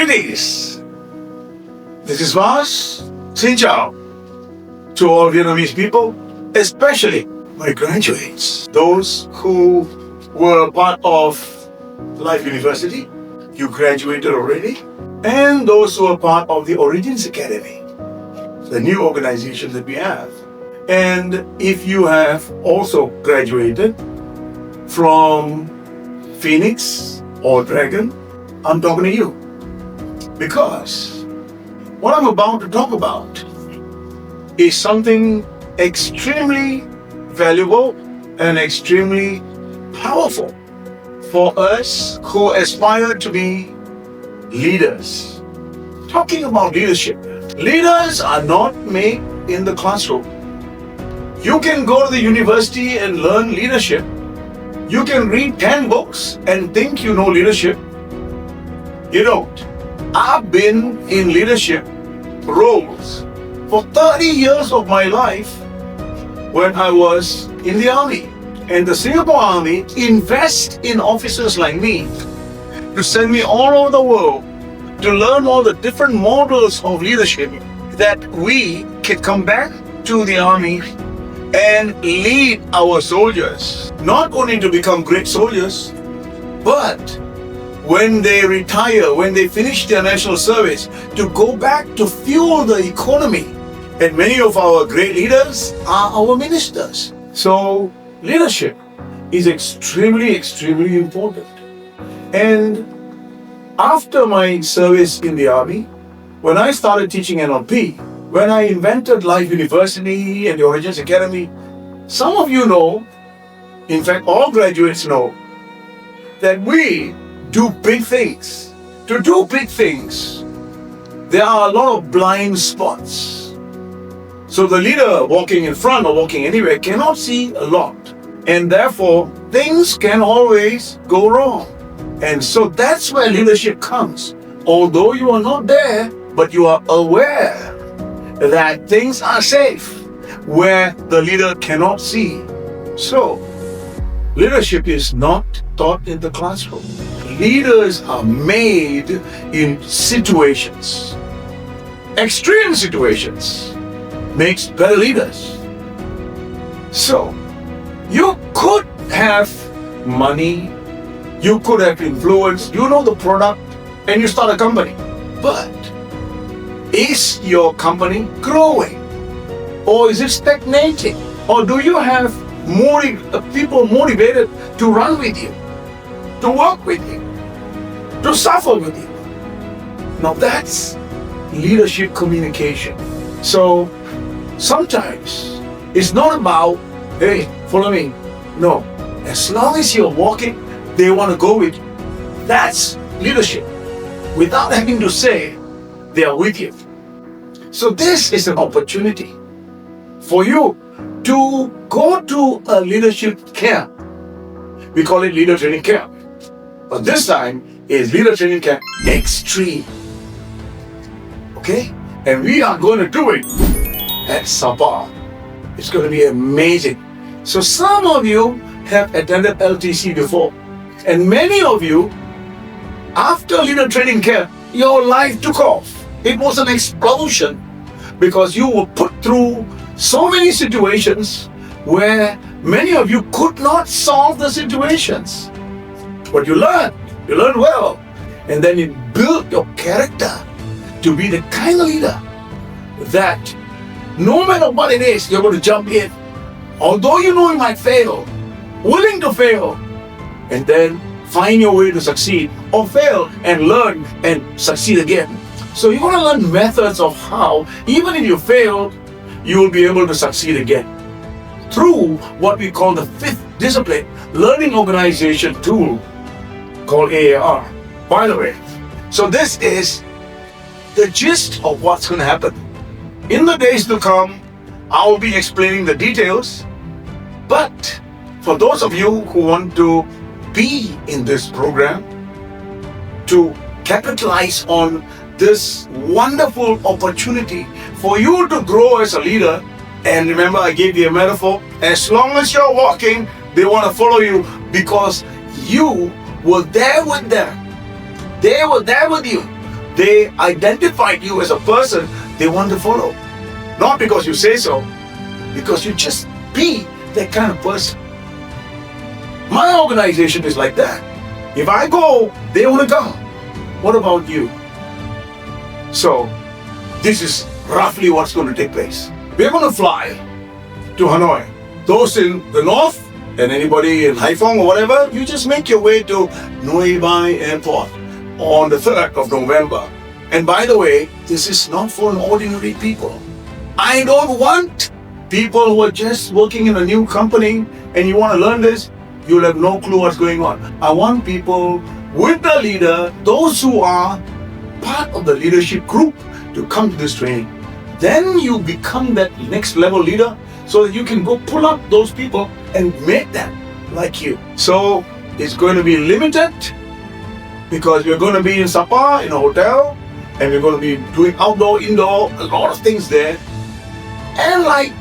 Ladies, this is Vas. Xin chào to all Vietnamese people, especially my graduates, those who were part of Life University, you graduated already, and those who are part of the Origins Academy, the new organization that we have. And if you have also graduated from Phoenix or Dragon, I'm talking to you. Because what I'm about to talk about is something extremely valuable and extremely powerful for us who aspire to be leaders. Talking about leadership, leaders are not made in the classroom. You can go to the university and learn leadership. You can read 10 books and think you know leadership. You don't. I've been in leadership roles for 30 years of my life when I was in the army. And the Singapore Army invests in officers like me to send me all over the world to learn all the different models of leadership that we can come back to the army and lead our soldiers, not only to become great soldiers, but when they retire, when they finish their national service, to go back to fuel the economy. And many of our great leaders are our ministers. So leadership is extremely, extremely important. And after my service in the army, when I started teaching NLP, when I invented Life University and the Origins Academy, some of you know, in fact all graduates know, that we do big things. To do big things, there are a lot of blind spots. So the leader walking in front or walking anywhere cannot see a lot. And therefore, things can always go wrong. And so that's where leadership comes. Although you are not there, but you are aware that things are safe where the leader cannot see. So, leadership is not taught in the classroom. Leaders are made in situations. Extreme situations makes better leaders. So, you could have money, you could have influence, you know the product, and you start a company. But is your company growing? Or is it stagnating? Or do you have people motivated to run with you, to work with you, to suffer with you? Now that's leadership communication. So sometimes it's not about, hey, follow me. No, as long as you're walking, they want to go with you. That's leadership. Without having to say, they are with you. So this is an opportunity for you to go to a leadership camp. We call it leader training camp. But this time is leader training camp extreme. Okay? And we are going to do it at Sabah. It's going to be amazing. So some of you have attended LTC before. And many of you, after leader training camp, your life took off. It was an explosion because you were put through so many situations where many of you could not solve the situations. But you learned well. And then it built your character to be the kind of leader that no matter what it is, you're going to jump in. Although you know you might fail, willing to fail, and then find your way to succeed, or fail and learn and succeed again. So you're going to learn methods of how, even if you failed, you will be able to succeed again. Through what we call the fifth discipline, learning organization tool called AAR. By the way, so this is the gist of what's going to happen. In the days to come, I will be explaining the details. But for those of you who want to be in this program, to capitalize on this wonderful opportunity for you to grow as a leader, and remember I gave you a metaphor, as long as you're walking, they want to follow you because you were there with them. They were there with you they identified you as a person they want to follow. Not because you say so, because you just be that kind of person. My organization is like that. If I go, they want to come. What about you? So, this is roughly what's going to take place. We're going to fly to Hanoi. Those in the north and anybody in Haiphong or whatever, you just make your way to Noi Bai Airport on the 3rd of November. And by the way, this is not for ordinary people. I don't want people who are just working in a new company and you want to learn this, you'll have no clue what's going on. I want people with the leader, those who are part of the leadership group, to come to this training. Then you become that next level leader so that you can go pull up those people and make them like you. So it's going to be limited because we're going to be in Sapa, in a hotel, and we're going to be doing outdoor, indoor, a lot of things there. And like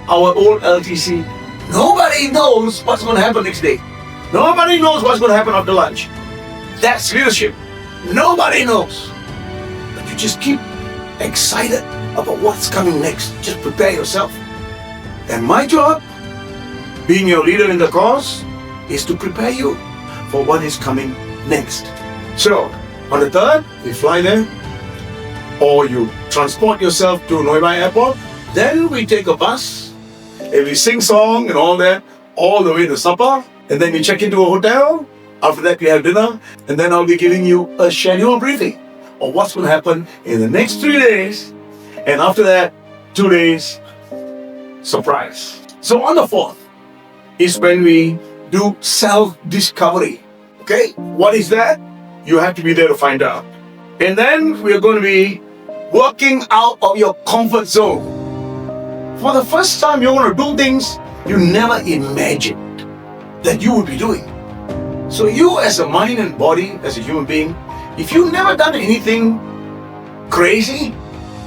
our old LTC, nobody knows what's going to happen next day. Nobody knows what's going to happen after lunch. That's leadership. Nobody knows. But you just keep excited about what's coming next. Just prepare yourself. And my job, being your leader in the cause, is to prepare you for what is coming next. So, on the 3rd, we fly there, or you transport yourself to Noi Bai Airport. Then we take a bus, and we sing song and all that, all the way to Sapa. And then we check into a hotel. After that, we have dinner. And then I'll be giving you a schedule briefing of what's going to happen in the next 3 days. And after that, 2 days, surprise. So on the 4th is when we do self-discovery. Okay? What is that? You have to be there to find out. And then we're going to be working out of your comfort zone. For the first time, you're going to do things you never imagined that you would be doing. So you as a mind and body, as a human being, if you've never done anything crazy,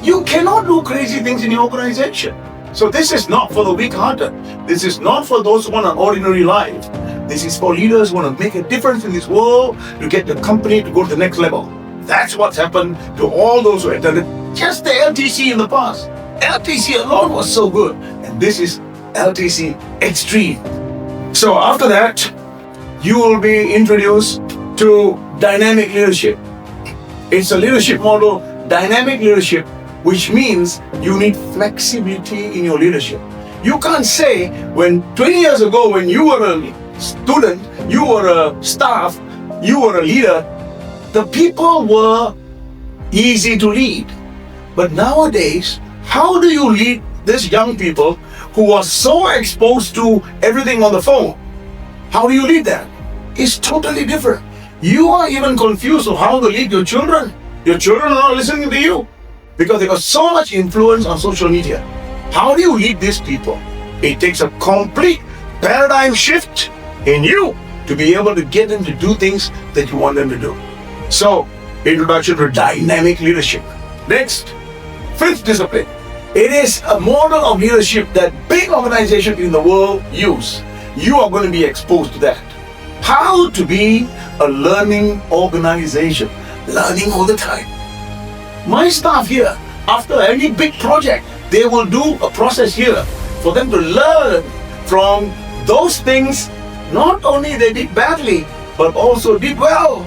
you cannot do crazy things in your organization. So this is not for the weak-hearted. This is not for those who want an ordinary life. This is for leaders who want to make a difference in this world, to get the company to go to the next level. That's what's happened to all those who attended just the LTC in the past. LTC alone was so good. And this is LTC Extreme. So after that, you will be introduced to dynamic leadership. It's a leadership model, dynamic leadership, which means you need flexibility in your leadership. You can't say when 20 years ago when you were a student, you were a staff, you were a leader, the people were easy to lead. But nowadays, how do you lead these young people who are so exposed to everything on the phone? How do you lead them? It's totally different. You are even confused of how to lead your children. Your children are not listening to you because they got so much influence on social media. How do you lead these people? It takes a complete paradigm shift in you to be able to get them to do things that you want them to do. So, introduction to dynamic leadership. Next, 5th discipline. It is a model of leadership that big organizations in the world use. You are going to be exposed to that. How to be a learning organization. Learning all the time. My staff here, after any big project, they will do a process here for them to learn from those things not only they did badly, but also did well.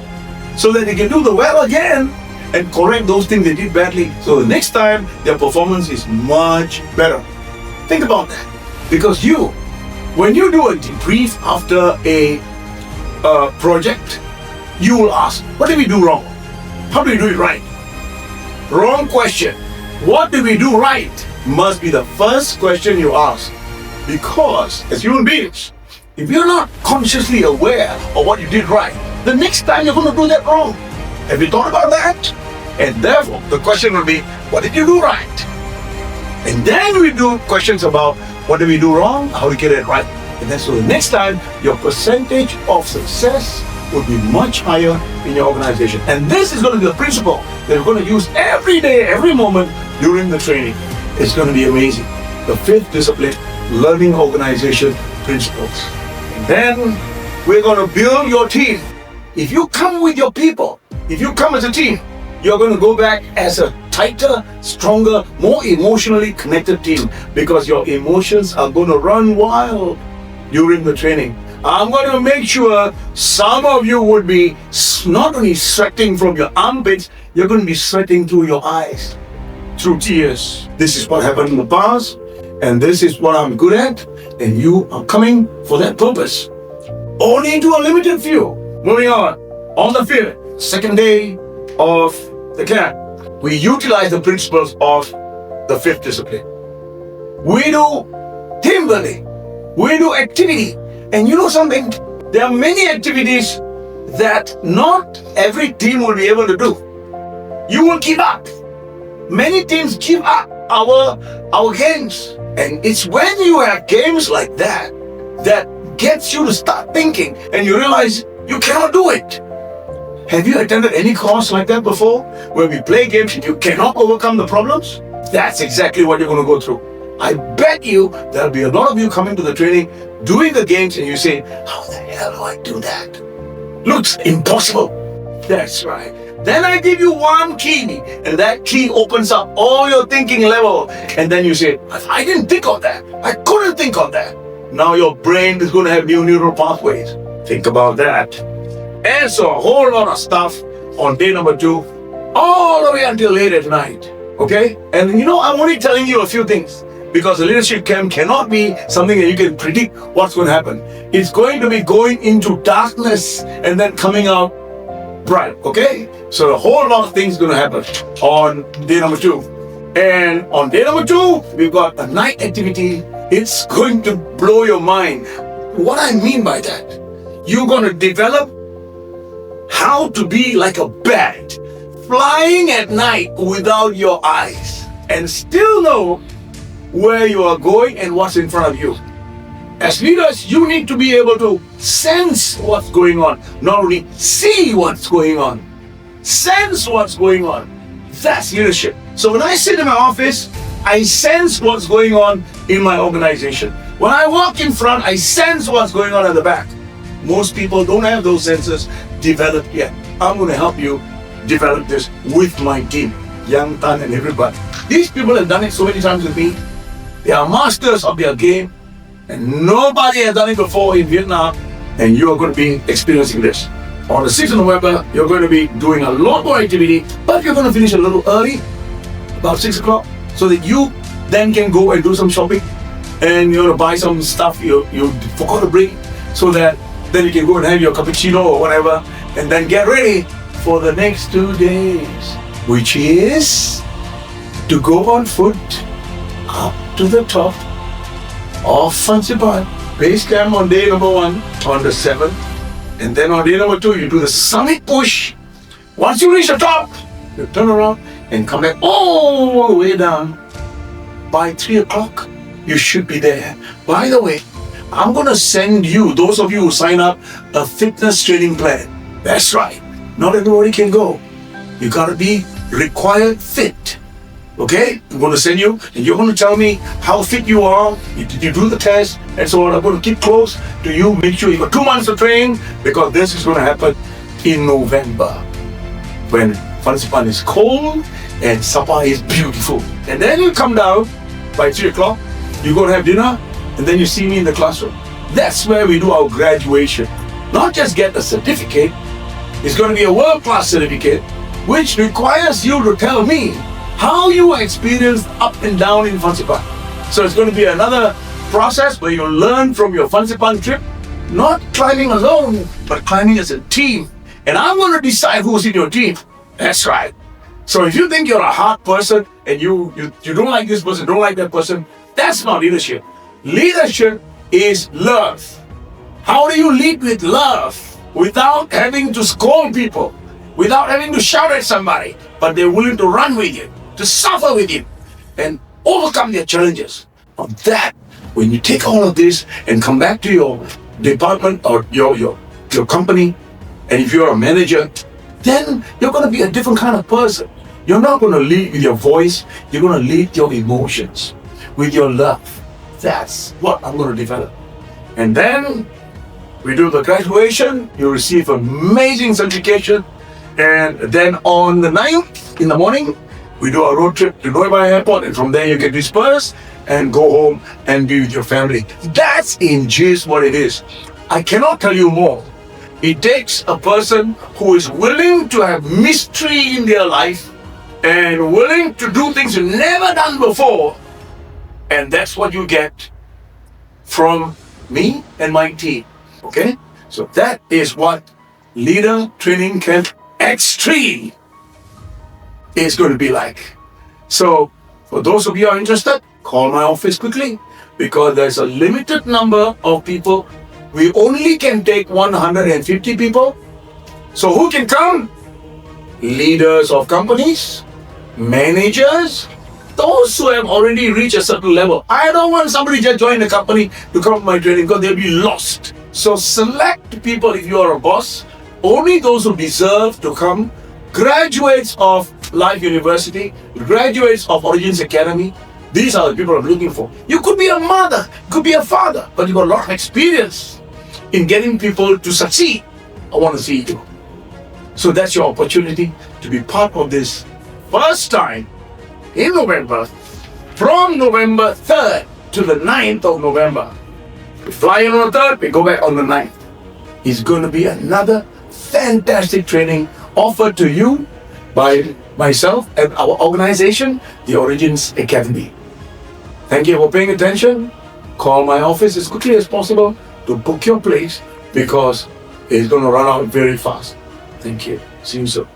So that they can do the well again and correct those things they did badly. So the next time, their performance is much better. Think about that. Because when you do a debrief after a project, you will ask, what did we do wrong? How do we do it right? Wrong question. What did we do right? Must be the first question you ask. Because as human beings, if you're not consciously aware of what you did right, the next time you're going to do that wrong. Have you thought about that? And therefore, the question will be, what did you do right? And then we do questions about what did we do wrong, how to get it right. And then so the next time, your percentage of success will be much higher in your organization. And this is going to be the principle that we're going to use every day, every moment during the training. It's going to be amazing. The 5th discipline, learning organization principles. And then we're going to build your team. If you come with your people, if you come as a team, you're going to go back as a tighter, stronger, more emotionally connected team, because your emotions are going to run wild during the training. I'm going to make sure some of you would be not only sweating from your armpits, you're going to be sweating through your eyes, through tears. This is what happened in the past, and this is what I'm good at, and you are coming for that purpose. Only to a limited few. Moving on the field, second day of the camp, we utilize the principles of the fifth discipline. We do team building, we do activity. And you know something? There are many activities that not every team will be able to do. You will give up. Many teams give up our games. And it's when you have games like that that gets you to start thinking and you realize you cannot do it. Have you attended any course like that before, where we play games and you cannot overcome the problems? That's exactly what you're going to go through. I bet you there'll be a lot of you coming to the training, doing the games, and you say, how the hell do I do that? Looks impossible. That's right. Then I give you one key, and that key opens up all your thinking level. And then you say, I didn't think of that. I couldn't think of that. Now your brain is going to have new neural pathways. Think about that. And so a whole lot of stuff on day number 2, all the way until late at night. Okay? And you know, I'm only telling you a few things, because the leadership camp cannot be something that you can predict what's going to happen. It's going to be going into darkness and then coming out bright. Okay? So a whole lot of things going to happen on day number 2. And on day number 2, we've got a night activity. It's going to blow your mind. What I mean by that, you're going to develop how to be like a bat, flying at night without your eyes, and still know where you are going and what's in front of you. As leaders, you need to be able to sense what's going on, not only see what's going on, sense what's going on. That's leadership. So when I sit in my office, I sense what's going on in my organization. When I walk in front, I sense what's going on at the back. Most people don't have those senses developed yet. I'm going to help you develop this with my team, Yang Tan and everybody. These people have done it so many times with me. They are masters of their game, and nobody has done it before in Vietnam, and you are going to be experiencing this. On the 6th of November, you're going to be doing a lot more activity, but you're going to finish a little early, about 6 o'clock, so that you then can go and do some shopping, and you're going to buy some stuff you forgot to bring, so that then you can go and have your cappuccino or whatever, and then get ready for the next 2 days, which is to go on foot up to the top of Vasanth base camp on day number 1 on the 7th, and then on day number 2 you do the summit push. Once you reach the top, you turn around and come back all the way down. By 3 o'clock you should be there. By the way, I'm going to send you, those of you who sign up, a fitness training plan. That's right. Not everybody can go. You got to be required fit. Okay? I'm going to send you, and you're going to tell me how fit you are. Did you do the test? And so on. I'm going to keep close to you. Make sure you got 2 months to train, because this is going to happen in November, when Vasanth is cold and Sapa is beautiful. And then you come down by 3 o'clock. You go to have dinner, and then you see me in the classroom. That's where we do our graduation. Not just get a certificate. It's going to be a world-class certificate, which requires you to tell me how you experienced up and down in Vasanth. So it's going to be another process where you learn from your Vasanth trip, not climbing alone, but climbing as a team. And I'm going to decide who's in your team. That's right. So if you think you're a hard person and you don't like this person, don't like that person, that's not leadership. Leadership is love. How do you lead with love without having to scold people, without having to shout at somebody, but they're willing to run with you, to suffer with you, and overcome their challenges? Of that, when you take all of this and come back to your department or your company, and if you're a manager, then you're going to be a different kind of person. You're not going to lead with your voice. You're going to lead your emotions, with your love. That's what I'm going to develop. And then we do the graduation. You receive amazing certification. And then on the 9th in the morning, we do a road trip to Noida Airport, and from there you get dispersed and go home and be with your family. That's in gist what it is. I cannot tell you more. It takes a person who is willing to have mystery in their life and willing to do things you've never done before. And that's what you get from me and my team. Okay? So that is what Leader Training Camp Extreme is going to be like. So for those of you who are interested, call my office quickly, because there's a limited number of people. We only can take 150 people. So who can come? Leaders of companies, managers, those who have already reached a certain level. I don't want somebody just join the company to come to my training, because they'll be lost. So select people. If you are a boss, only those who deserve to come, graduates of Life University, graduates of Origins Academy. These are the people I'm looking for. You could be a mother, could be a father, but you've got a lot of experience in getting people to succeed. I want to see you. So that's your opportunity to be part of this first time in November, from November 3rd to the 9th of November. We fly in on the 3rd, we go back on the 9th. It's going to be another fantastic training offered to you by myself and our organization, the Origins Academy. Thank you for paying attention. Call my office as quickly as possible to book your place, because it's going to run out very fast. Thank you. See you soon.